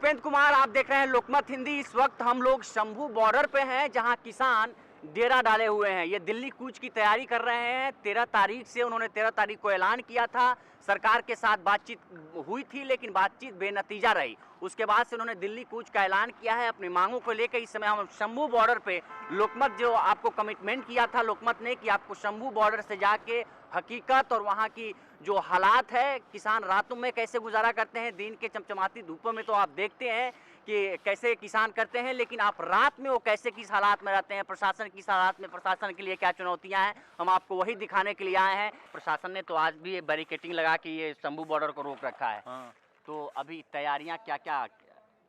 उपेंद्र कुमार, आप देख रहे हैं लोकमत हिंदी। इस वक्त हम लोग शंभू बॉर्डर पे हैं, जहां किसान डेरा डाले हुए हैं। ये दिल्ली कूच की तैयारी कर रहे हैं। 13 तारीख से उन्होंने 13 तारीख को ऐलान किया था। सरकार के साथ बातचीत हुई थी, लेकिन बातचीत बेनतीजा रही। उसके बाद से उन्होंने दिल्ली कूच का ऐलान किया है अपनी मांगों को लेकर। इस समय हम शंभू बॉर्डर पे लोकमत जो आपको कमिटमेंट किया था लोकमत ने कि आपको शंभू बॉर्डर से जाके हकीकत और वहाँ की जो हालात है, किसान रातों में कैसे गुजारा करते हैं, दिन के चमचमाती धूपों में तो आप देखते हैं कि कैसे किसान करते हैं, लेकिन आप रात में वो कैसे किस हालात में रहते हैं, प्रशासन किस हालात में, प्रशासन के लिए क्या चुनौतियां हैं, हम आपको वही दिखाने के लिए आए हैं। प्रशासन ने तो आज भी बैरिकेटिंग लगा के ये शंभू बॉर्डर को रोक रखा है। हाँ। तो अभी तैयारियां क्या क्या?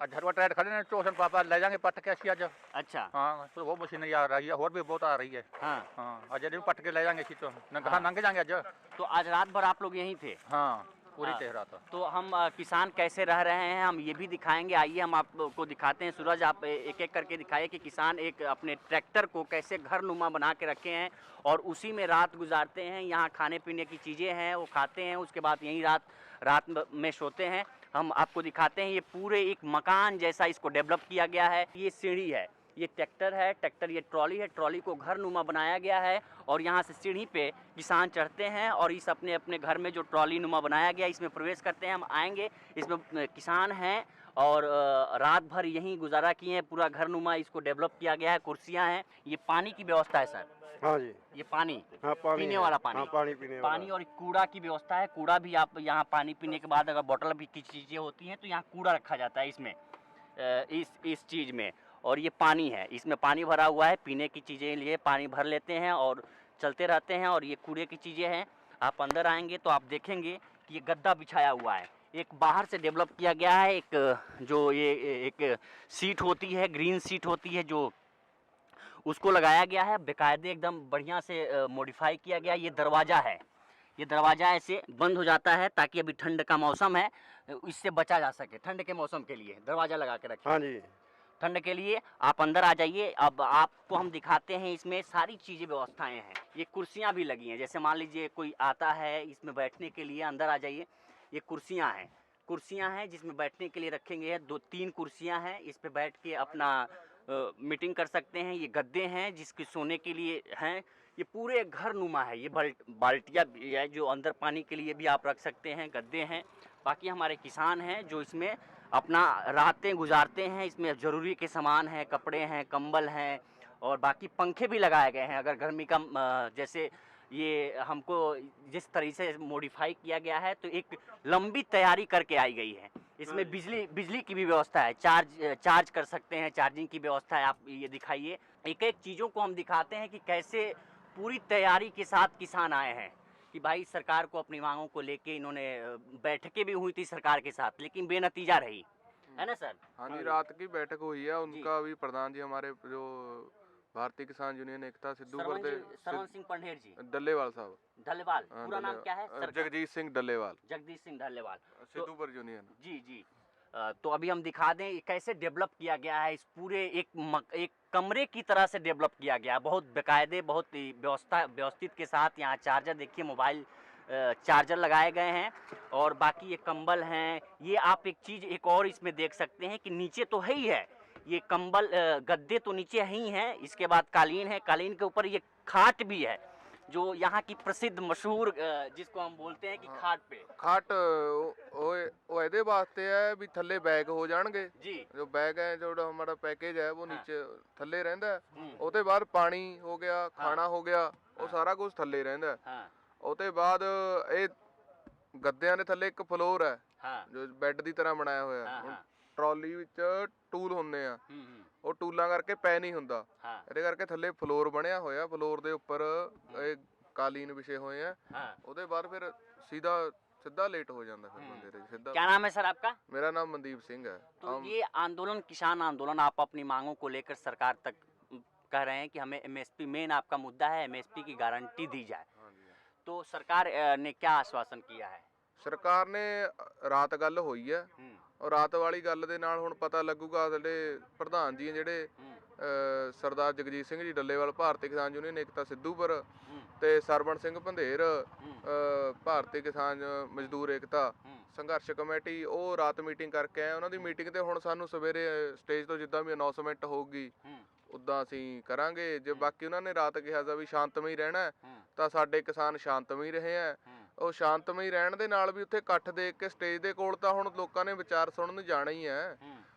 झरवा टायर खड़े हैं, स्टेशन पापा ले जाएंगे पट के आज। अच्छा। हाँ, तो वो मशीन आ रही है और भी बहुत आ रही है। हाँ हाँ, आज भी पट के ले जाएंगे तो हाँ। नंगे जाएंगे आज। तो आज रात भर आप लोग यहीं थे? हाँ, पूरी हाँ। तेहरा था। तो हम किसान कैसे रह रहे हैं हम ये भी दिखाएंगे। आइए हम आपको दिखाते हैं। सूरज, आप एक एक करके दिखाइए कि किसान एक अपने ट्रैक्टर को कैसे घर नुमा बना के रखे हैं और उसी में रात गुजारते हैं। यहाँ खाने पीने की चीज़ें हैं, वो खाते हैं, उसके बाद यहीं रात में सोते हैं। हम आपको दिखाते हैं। ये पूरे एक मकान जैसा इसको डेवलप किया गया है। ये सीढ़ी है, ये ट्रैक्टर है, ट्रैक्टर ये ट्रॉली है, ट्रॉली को घर नुमा बनाया गया है और यहाँ से सीढ़ी पे किसान चढ़ते हैं और इस अपने अपने घर में जो ट्रॉली नुमा बनाया गया इसमें प्रवेश करते हैं। हम आएंगे, इसमें किसान हैं और रात भर यहीं गुजारा किए हैं। पूरा घर नुमा इसको डेवलप किया गया है, कुर्सियाँ हैं। ये पानी की व्यवस्था है सर? हाँ जी। ये पानी? हाँ, पानी पीने है। वाला पानी? हाँ, पानी पीने वाला। पानी और कूड़ा की व्यवस्था है। कूड़ा भी आप यहाँ पानी पीने के बाद अगर बोतल भी की चीज़ें होती हैं तो यहाँ कूड़ा रखा जाता है इसमें, इस चीज़ में। और ये पानी है, इसमें पानी भरा हुआ है। पीने की चीज़ें लिए पानी भर लेते हैं और चलते रहते हैं। और ये कूड़े की चीज़ें हैं। आप अंदर आएंगे तो आप देखेंगे कि ये गद्दा बिछाया हुआ है। एक बाहर से डेवलप किया गया है, एक जो ये एक सीट होती है, ग्रीन सीट होती है, जो उसको लगाया गया है। बेकायदे एकदम बढ़िया से मॉडिफाई किया गया। ये दरवाज़ा है, ये दरवाज़ा ऐसे बंद हो जाता है ताकि अभी ठंड का मौसम है, इससे बचा जा सके। ठंड के मौसम के लिए दरवाज़ा लगा के रखिए। हाँ जी। ठंड के लिए आप अंदर आ जाइए। अब आपको हम दिखाते हैं, इसमें सारी चीज़ें व्यवस्थाएं हैं। ये कुर्सियां भी लगी हैं, जैसे मान लीजिए कोई आता है इसमें बैठने के लिए, अंदर आ जाइए। ये कुर्सियां हैं जिसमें बैठने के लिए रखेंगे। 2-3 कुर्सियां हैं, इस पे बैठ के अपना मीटिंग कर सकते हैं। ये गद्दे हैं जिसके सोने के लिए हैं। ये पूरे घर नुमा है। ये बाल्टियाँ भी है जो अंदर पानी के लिए भी आप रख सकते हैं। गद्दे हैं। बाकी हमारे किसान हैं जो इसमें अपना रातें गुजारते हैं। इसमें ज़रूरी के सामान हैं, कपड़े हैं, कंबल हैं और बाकी पंखे भी लगाए गए हैं। अगर गर्मी का जैसे ये हमको जिस तरीके से मॉडिफाई किया गया है तो एक लंबी तैयारी करके आई गई है। इसमें बिजली की भी व्यवस्था है, चार्ज कर सकते हैं, चार्जिंग की व्यवस्था है। आप ये दिखाइए। एक एक चीज़ों को हम दिखाते हैं कि कैसे पूरी तैयारी के साथ किसान आए हैं कि भाई सरकार को अपनी मांगों को लेके इन्होंने बैठकें भी हुई थी सरकार के साथ, लेकिन बेनतीजा रही, है ना सर? हाँ जी, रात की बैठक हुई है। उनका अभी प्रधान जी हमारे जो भारतीय किसान यूनियन एकता सरवन सिंह पंढेर जी, डल्लेवाल साहब। ढल्लेवाल, पूरा नाम क्या है सर? जगजीत सिंह डल्लेवाल। जगदीश सिंह ढल्लेवाल, सिद्धूपुर यूनियन। जी। तो अभी हम दिखा दें कैसे डेवलप किया गया है। इस पूरे एक कमरे की तरह से डेवलप किया गया है, बहुत बेकायदे, बहुत व्यवस्थित के साथ। यहाँ चार्जर देखिए, मोबाइल चार्जर लगाए गए हैं और बाकी ये कंबल हैं। ये आप एक चीज़ एक और इसमें देख सकते हैं कि नीचे तो है ही है ये कंबल, गद्दे तो नीचे ही हैं। इसके बाद कालीन है, कालीन के ऊपर ये खाट भी है जो यहाँ की प्रसिद्ध मशहूर, जिसको हम बोलते हैं कि खाट ਉਹ ਇਹਦੇ ਵਾਸਤੇ ਹੈ ਵੀ ਥੱਲੇ ਬੈਗ ਹੋ ਜਾਣਗੇ जी। ਜੋ ਬੈਗ ਹੈ ਜਿਹੜਾ ਹਮਾਰਾ ਪੈਕੇਜ ਹੈ ਉਹ ਨੀਚੇ ਥੱਲੇ ਰਹਿੰਦਾ ਹੈ। ਉਹਦੇ ਬਾਅਦ ਪਾਣੀ ਹੋ ਗਿਆ, ਖਾਣਾ ਹੋ ਗਿਆ, ਉਹ ਸਾਰਾ ਕੁਝ ਥੱਲੇ ਰਹਿੰਦਾ ਹੈ। ਉਹਦੇ ਬਾਅਦ ਇਹ ਗੱਦਿਆਂ ਦੇ ਥੱਲੇ ਇੱਕ ਫਲੋਰ ਹੈ ਜੋ ਬੈੱਡ ਦੀ ਤਰ੍ਹਾਂ ਬਣਾਇਆ ਹੋਇਆ ਹੈ। ਟਰਾਲੀ ਵਿੱਚ ਟੂਲ ਹੁੰਦੇ ਆ, ਉਹ ਟੂਲਾਂ ਕਰਕੇ ਪੈ ਨਹੀਂ ਹੁੰਦਾ, ਇਹਦੇ ਕਰਕੇ ਥੱਲੇ ਫਲੋਰ ਬਣਿਆ ਹੋਇਆ। ਫਲੋਰ ਦੇ ਉੱਪਰ ਇਹ ਕਾਲੀਨ ਵਿਛੇ ਹੋਏ ਆ। ਉਹਦੇ ਬਾਅਦ ਫਿਰ सीधा लेट हो जाता है बंदे रे सीधा। क्या नाम है सर आपका? मेरा नाम मनदीप सिंह है। तो ये आंदोलन, किसान आंदोलन, आप अपनी मांगों को लेकर सरकार तक कह रहे हैं कि हमें एमएसपी, मेन आपका मुद्दा है एमएसपी की गारंटी दी जाए। तो सरकार ने क्या आश्वासन किया है? ਸਰਕਾਰ ਨੇ ਰਾਤ ਗੱਲ ਹੋਈ ਹੈ ਔਰ ਰਾਤ ਵਾਲੀ ਗੱਲ ਦੇ ਨਾਲ ਹੁਣ ਪਤਾ ਲੱਗੂਗਾ। ਸਾਡੇ ਪ੍ਰਧਾਨ ਜੀ ਜਿਹੜੇ ਸਰਦਾਰ ਜਗਜੀਤ ਸਿੰਘ ਜੀ ਡੱਲੇਵਾਲ ਭਾਰਤੀ ਕਿਸਾਨ ਯੂਨੀਅਨ ਏਕਤਾ ਸਿੱਧੂਪੁਰ ਤੇ ਸਰਵਣ ਸਿੰਘ ਪੰਧੇਰ ਭਾਰਤੀ ਕਿਸਾਨ ਮਜ਼ਦੂਰ ਏਕਤਾ ਸੰਘਰਸ਼ ਕਮੇਟੀ ਉਹ ਰਾਤ ਮੀਟਿੰਗ ਕਰਕੇ ਆਏ। ਉਹਨਾਂ ਦੀ ਮੀਟਿੰਗ ਤੇ ਹੁਣ ਸਾਨੂੰ ਸਵੇਰੇ ਸਟੇਜ ਤੋਂ ਜਿੱਦਾਂ ਵੀ ਅਨਾਉਂਸਮੈਂਟ ਹੋਊਗੀ ਉਦਾਂ ਅਸੀਂ ਕਰਾਂਗੇ। ਜੇ ਬਾਕੀ ਉਹਨਾਂ ਨੇ ਰਾਤ ਕਿਹਾ ਸੀ ਵੀ ਸ਼ਾਂਤਮਈ ਰਹਿਣਾ, ਤਾਂ ਸਾਡੇ ਕਿਸਾਨ ਸ਼ਾਂਤਮਈ ਰਹੇ ਆ। ਉਹ ਸ਼ਾਂਤਮਈ ਰਹਿਣ ਦੇ ਨਾਲ ਵੀ ਉੱਥੇ ਇਕੱਠ ਦੇਖ ਕੇ ਸਟੇਜ ਦੇ ਕੋਲ ਤਾਂ ਹੁਣ ਲੋਕਾਂ ਨੇ ਵਿਚਾਰ ਸੁਣਨ ਜਾਣਾ ਹੀ ਹੈ।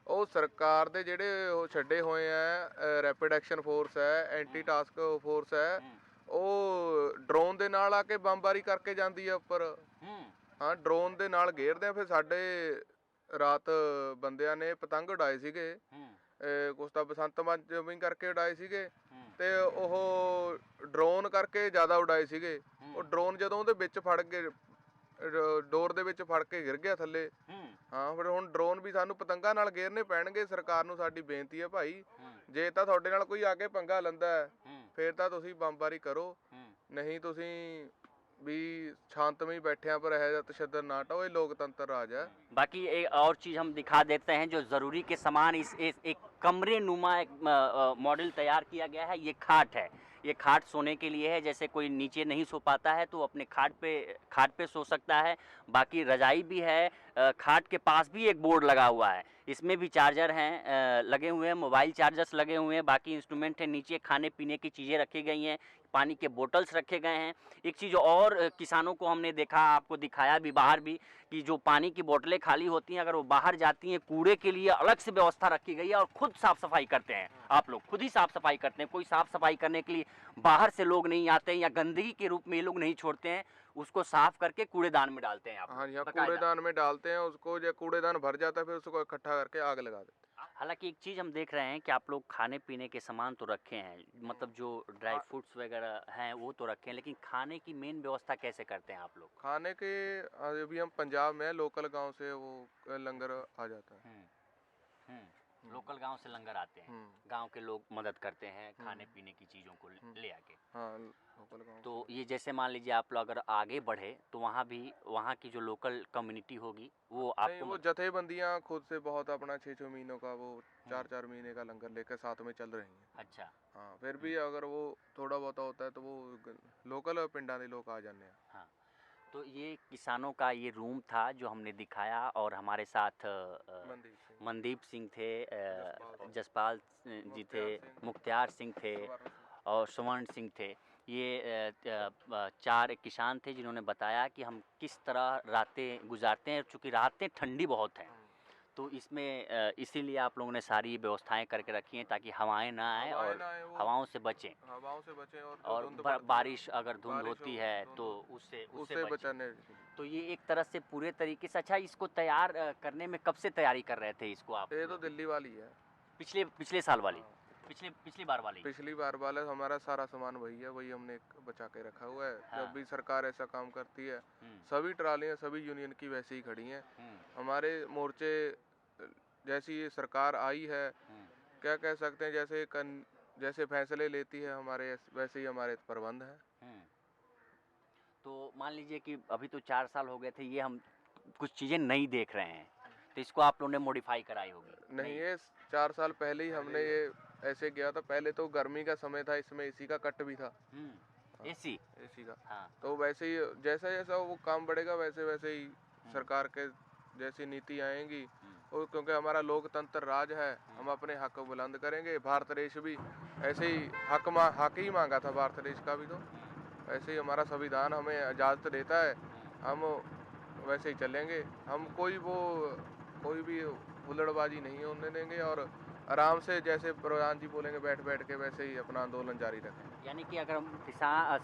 ਉਹ ਸਰਕਾਰ ਦੇ ਜਿਹੜੇ ਉਹ ਛੱਡੇ ਹੋਏ ਆ ਰੈਪਿਡ ਐਕਸ਼ਨ ਫੋਰਸ ਹੈ, ਐਂਟੀ ਟਾਸਕ ਫੋਰਸ ਹੈ, ਉਹ ਡਰੋਨ ਦੇ ਨਾਲ ਆ ਕੇ ਬੰਬਾਰੀ ਕਰਕੇ ਜਾਂਦੀ ਆ ਉੱਪਰ। ਹਾਂ, ਡਰੋਨ ਦੇ ਨਾਲ ਘੇਰਦੇ ਆ। ਫਿਰ ਸਾਡੇ ਰਾਤ ਬੰਦਿਆਂ ਨੇ ਪਤੰਗ ਉਡਾਏ ਸੀਗੇ, ਕੁਛ ਤਾਂ ਬਸੰਤ ਪੰਚਮੀ ਕਰਕੇ ਉਡਾਏ ਸੀਗੇ ਤੇ ਉਹ ਡਰੋਨ ਕਰਕੇ ਜ਼ਿਆਦਾ ਉਡਾਏ ਸੀਗੇ। ਉਹ ਡਰੋਨ ਜਦੋਂ ਉਹਦੇ ਵਿੱਚ ਫੜ ਕੇ ਡੋਰ ਦੇ ਵਿੱਚ ਫੜ ਕੇ ਗਿਰ ਗਿਆ ਥੱਲੇ। ਹਾਂ, ਫਿਰ ਹੁਣ ਡਰੋਨ ਵੀ ਸਾਨੂੰ ਪਤੰਗਾਂ ਨਾਲ ਘੇਰਨੇ ਪੈਣਗੇ। ਸਰਕਾਰ ਨੂੰ ਸਾਡੀ ਬੇਨਤੀ ਹੈ ਭਾਈ, ਜੇ ਤਾਂ ਤੁਹਾਡੇ ਨਾਲ ਕੋਈ ਆ ਕੇ ਪੰਗਾ ਲੈਂਦਾ ਫਿਰ ਤਾਂ ਤੁਸੀਂ ਬੰਬਾਰੀ ਕਰੋ, ਨਹੀਂ ਤੁਸੀਂ भी शांतमय बैठे पर है तशद्दुद ना हटाओ। ये लोकतंत्र राज है। बाकी एक और चीज़ हम दिखा देते हैं जो ज़रूरी के समान इस एक कमरे नुमा एक मॉडल तैयार किया गया है। ये खाट है, ये खाट सोने के लिए है। जैसे कोई नीचे नहीं सो पाता है तो अपने खाट पे सो सकता है। बाकी रजाई भी है। खाट के पास भी एक बोर्ड लगा हुआ है, इसमें भी चार्जर हैं लगे हुए हैं, मोबाइल चार्जर्स लगे हुए हैं। बाकी इंस्ट्रूमेंट है, नीचे खाने पीने की चीज़ें रखी गई हैं, पानी के बोतल्स रखे गए हैं। एक चीज़ और किसानों को हमने देखा, आपको दिखाया भी बाहर भी, कि जो पानी की बोतलें खाली होती हैं अगर वो बाहर जाती हैं, कूड़े के लिए अलग से व्यवस्था रखी गई है और खुद साफ़ सफाई करते हैं। आप लोग खुद ही साफ़ सफाई करते हैं, कोई साफ़ सफाई करने के लिए बाहर से लोग नहीं आते हैं या गंदगी के रूप में ये लोग नहीं छोड़ते हैं, उसको साफ करके कूड़ेदान में डालते हैं। आप हाँ, यहाँ कूड़ेदान में डालते हैं उसको। जब कूड़ेदान भर जाता है फिर उसको इकट्ठा करके आग लगा देते हैं। हालांकि एक चीज़ हम देख रहे हैं कि आप लोग खाने पीने के सामान तो रखे हैं, मतलब जो ड्राई फ्रूट्स वगैरह हैं वो तो रखे हैं, लेकिन खाने की मेन व्यवस्था कैसे करते हैं आप लोग? खाने के अभी हम पंजाब में लोकल गांव से वो लंगर आ जाता है। लोकल गांव से लंगर आते हैं, गांव के लोग मदद करते हैं खाने पीने की चीज़ों को ले आके। हाँ, लोकल गांव। तो ये जैसे मान लीजिए आप लोग अगर आगे बढ़े तो वहाँ भी वहाँ की जो लोकल कम्युनिटी होगी वो आपको वो जथेबंदियाँ खुद से बहुत अपना 6-6 महीनों का वो 4-4 महीने का लंगर लेकर साथ में चल रही हैं। अच्छा। हाँ, फिर भी अगर वो थोड़ा बहुत होता है तो वो लोकल पिंडा के लोग आ जाते हैं। हाँ, तो ये किसानों का ये रूम था जो हमने दिखाया, और हमारे साथ मनदीप सिंह थे, जसपाल जी थे, मुख्तियार सिंह थे और स्वर्ण सिंह थे। ये 4 किसान थे जिन्होंने बताया कि हम किस तरह रातें गुजारते हैं। चूँकि रातें ठंडी बहुत हैं तो इसमें इसीलिए आप लोगों ने सारी व्यवस्थाएं करके रखी हैं ताकि हवाएं ना आए और हवाओं से बचें। और बारिश अगर धुंध होती है तो उससे बचने। तो ये एक तरह से पूरे तरीके से। अच्छा, इसको तैयार करने में कब से तैयारी कर रहे थे इसको आप? ये तो दिल्ली वाली है, पिछले साल वाली, पिछली बार वाली। पिछली बार वाला हमारा सारा सामान वही है, वही हमने बचा के रखा हुआ है। हाँ। जब भी सरकार ऐसा काम करती है सभी ट्रालियाँ सभी यूनियन की वैसे ही खड़ी हैं। हमारे मोर्चे जैसी ये सरकार आई है, क्या कह सकते हैं, जैसे फैसले लेती है हमारे वैसे ही हमारे प्रबंध हैं। तो मान लीजिए कि अभी तो 4 साल हो गए थे, ये हम कुछ चीज़ें नहीं देख रहे हैं तो इसको आप लोगों ने मॉडिफाई कराई होगी? नहीं, ये 4 साल पहले ही हमने ये ऐसे किया था। पहले तो गर्मी का समय था, इसमें एसी का कट भी था। एसी का। हाँ। तो वैसे ही जैसा जैसा वो काम बढ़ेगा वैसे वैसे ही सरकार के जैसी नीति आएंगी, और क्योंकि हमारा लोकतंत्र राज है, हम अपने हक को बुलंद करेंगे। भारत देश भी ऐसे ही हक ही मांगा था, भारत देश का भी तो ऐसे ही हमारा संविधान हमें इजाज़त देता है, हम वैसे ही चलेंगे। हम कोई भी हुल्लड़बाजी नहीं होने देंगे और आराम से जैसे प्रधान जी बोलेंगे बैठ बैठ के वैसे ही अपना आंदोलन जारी रखें। यानी कि अगर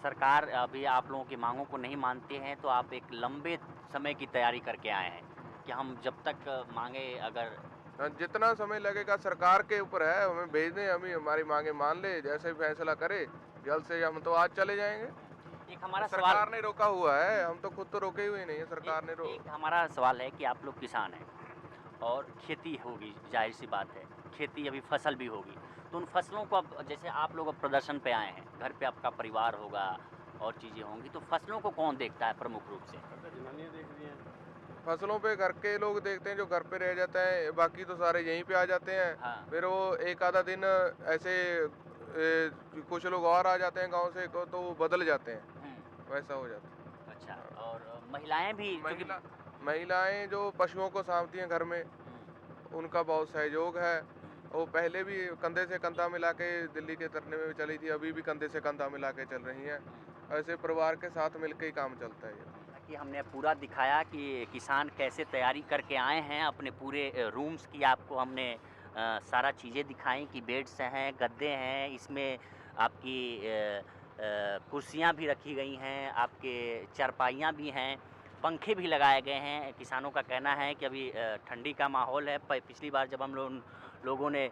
सरकार अभी आप लोगों की मांगों को नहीं मानते हैं तो आप एक लंबे समय की तैयारी करके आए हैं कि हम जब तक मांगे, अगर जितना समय लगेगा सरकार के ऊपर है, हमें भेज दें, हम हमारी मांगे मान ले, जैसे भी फैसला करे जल्द से। हम तो आज चले जाएंगे। एक हमारा सरकार ने रोका हुआ है, हम तो खुद तो रोके हुए नहीं है, सरकार ने एक हमारा सवाल है कि आप लोग किसान हैं और खेती होगी, जाहिर सी बात है, खेती अभी फसल भी होगी, तो उन फसलों को अब जैसे आप लोग अब प्रदर्शन पे आए हैं, घर पे आपका परिवार होगा और चीज़ें होंगी, तो फसलों को कौन देखता है प्रमुख रूप से? फसलों पे घर के लोग देखते हैं, जो घर पे रह जाते हैं, बाकी तो सारे यहीं पे आ जाते हैं। हाँ। फिर वो एक आधा दिन ऐसे कुछ लोग और आ जाते हैं गांव से, तो वो बदल जाते हैं, वैसा हो जाता है। अच्छा, और महिलाएं भी महिलाएं जो पशुओं को सामती हैं घर में, उनका बहुत सहयोग है। वो पहले भी कंधे से कंधा मिला के दिल्ली के धरने में भी चली थी, अभी भी कंधे से कंधा मिला के चल रही हैं। ऐसे परिवार के साथ मिलकर ही काम चलता है ये। कि हमने पूरा दिखाया कि किसान कैसे तैयारी करके आए हैं अपने पूरे रूम्स की। आपको हमने सारा चीज़ें दिखाई कि बेड्स हैं, गद्दे हैं, इसमें आपकी कुर्सियाँ भी रखी गई हैं, आपके चारपाइयाँ भी हैं, पंखे भी लगाए गए हैं। किसानों का कहना है कि अभी ठंडी का माहौल है। पिछली बार जब हम लोगों ने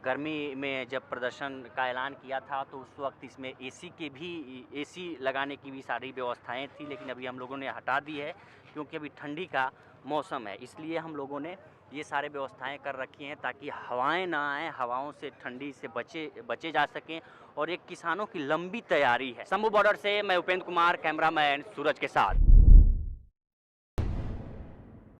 गर्मी में जब प्रदर्शन का ऐलान किया था तो उस वक्त इसमें एसी लगाने की भी सारी व्यवस्थाएं थी, लेकिन अभी हम लोगों ने हटा दी है क्योंकि अभी ठंडी का मौसम है। इसलिए हम लोगों ने ये सारे व्यवस्थाएं कर रखी हैं ताकि हवाएं ना आएँ, हवाओं से ठंडी से बचे जा सकें। और एक किसानों की लंबी तैयारी है। शंभू बॉर्डर से मैं उपेंद्र कुमार, कैमरामैन सूरज के साथ।